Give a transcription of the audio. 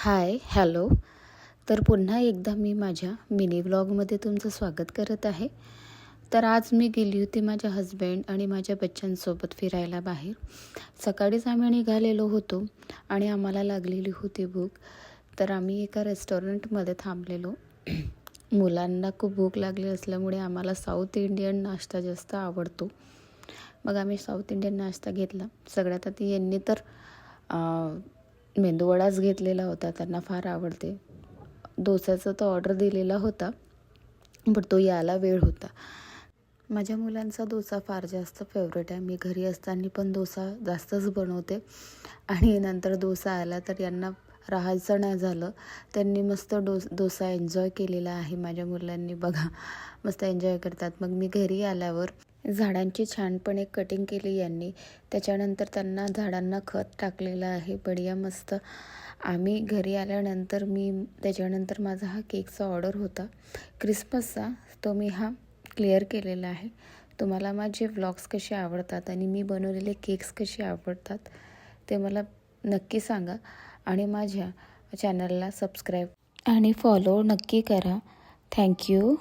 हाय, hello. तर पुन्हा एकदा मी माझ्या मिनी व्लॉगमध्ये तुमचं स्वागत करत आहे. तर आज मी गेली होती माझ्या हस्बँड आणि माझ्या बच्चांसोबत फिरायला बाहेर. सकाळीच आम्ही निघालेलो होतो आणि आम्हाला लागलेली होती भूक. तर आम्ही एका रेस्टॉरंटमध्ये थांबलेलो. मुलांना खूप भूक लागली असल्यामुळे आम्हाला साऊथ इंडियन नाश्ता जास्त आवडतो. मग आम्ही साऊथ इंडियन नाश्ता घेतला. सगळ्यात आधी यांनी तर मेंदूवडाच घेतलेला होता, त्यांना फार आवडते. डोस्याचा तो ऑर्डर दिलेला होता, पण तो यायला वेळ होता. माझ्या मुलांचा डोसा फार जास्त फेवरेट आहे. मी घरी असताना पण डोसा जास्तच बनवते आणि नंतर डोसा आला तर यांना राहायचं नाही झालं. त्यांनी मस्त डोसा एन्जॉय केलेला आहे. माझ्या मुलांनी बघा मस्त एन्जॉय करतात. मग मी घरी आल्यावर झाडांची छानपणे कटिंग केली यांनी. त्याच्यानंतर त्यांना झाडांना खत टाकलेलं आहे बढिया मस्त. आम्ही घरी आल्यानंतर त्याच्यानंतर माझा हा केकचा ऑर्डर होता क्रिसमसचा, तो मी क्लिअर केलेला आहे. तुम्हाला माझे व्लॉग्स कसे आवडतात आणि मी बनवलेले केक्स कसे आवडतात ते मला नक्की सांगा आणि माझ्या चॅनलला सबस्क्राईब आणि फॉलो नक्की करा. थँक्यू.